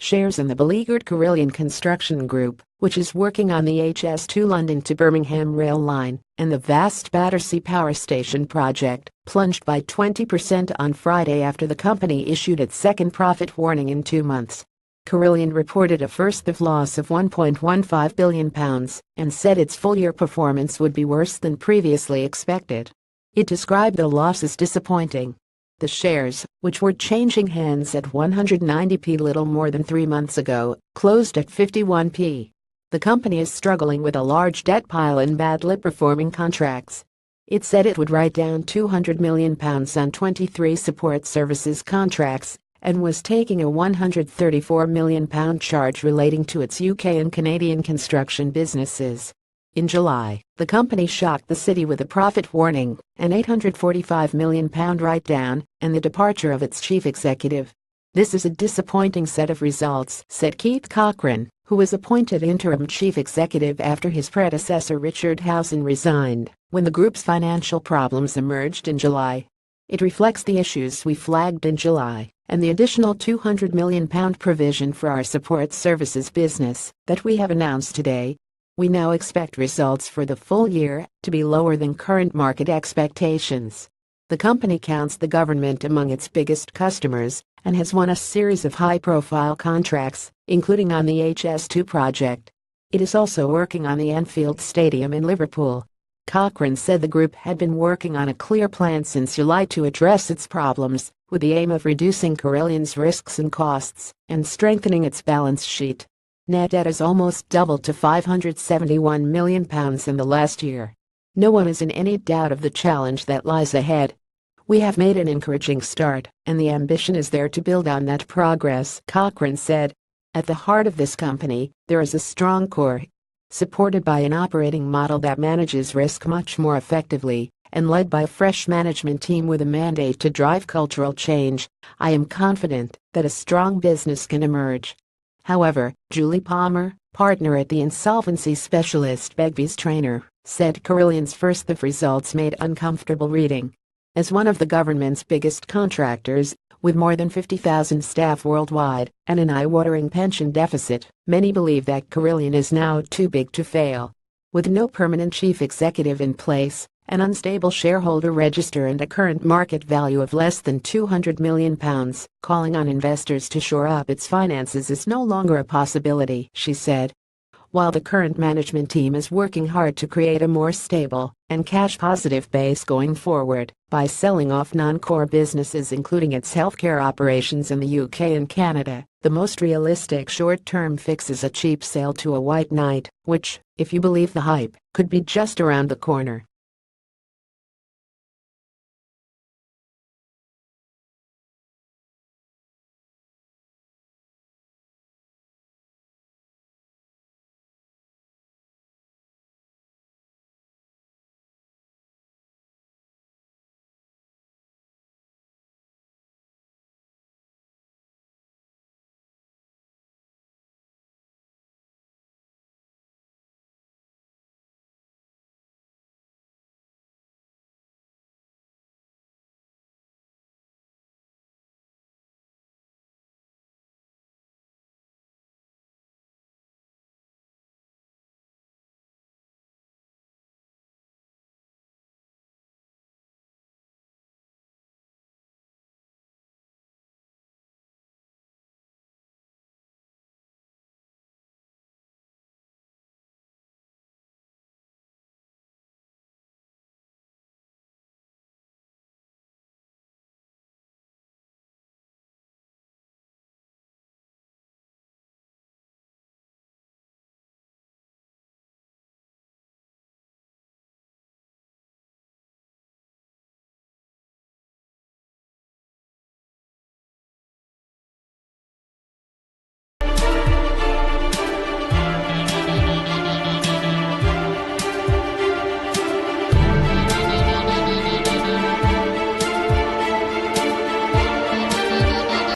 shares in the beleaguered Carillion construction group, which is working on the HS2 London to Birmingham rail line and the vast Battersea power station project, plunged by 20% on Friday after the company issued its second profit warning in 2 months. Carillion reported a first-half loss of £1.15 billion and said its full-year performance would be worse than previously expected. It described the loss as disappointing. The shares, which were changing hands at 190p little more than 3 months ago, closed at 51p. The company is struggling with a large debt pile and badly performing contracts. It said it would write down £200 million on 23 support services contracts and was taking a £134 million charge relating to its UK and Canadian construction businesses. In July, the company shocked the city with a profit warning, an £845 million write-down, and the departure of its chief executive. "This is a disappointing set of results," said Keith Cochrane, who was appointed interim chief executive after his predecessor Richard Howson resigned when the group's financial problems emerged in July. "It reflects the issues we flagged in July and the additional £200 million provision for our support services business that we have announced today. We now expect results for the full year to be lower than current market expectations." The company counts the government among its biggest customers and has won a series of high-profile contracts, including on the HS2 project. It is also working on the Anfield Stadium in Liverpool. Cochrane said the group had been working on a clear plan since July to address its problems, with the aim of reducing Carillion's risks and costs and strengthening its balance sheet. Net debt has almost doubled to £571 million in the last year. No one is in any doubt of the challenge that lies ahead. "We have made an encouraging start, and the ambition is there to build on that progress," Cochrane said. "At the heart of this company, there is a strong core, supported by an operating model that manages risk much more effectively, and led by a fresh management team with a mandate to drive cultural change. I am confident that a strong business can emerge." However, Julie Palmer, partner at the insolvency specialist Begbies Traynor, said Carillion's first-half results made uncomfortable reading. As one of the government's biggest contractors, with more than 50,000 staff worldwide and an eye-watering pension deficit, many believe that Carillion is now too big to fail. With no permanent chief executive in place, an unstable shareholder register and a current market value of less than £200 million, calling on investors to shore up its finances is no longer a possibility, she said. While the current management team is working hard to create a more stable and cash-positive base going forward by selling off non-core businesses including its healthcare operations in the UK and Canada, the most realistic short-term fix is a cheap sale to a white knight, which, if you believe the hype, could be just around the corner.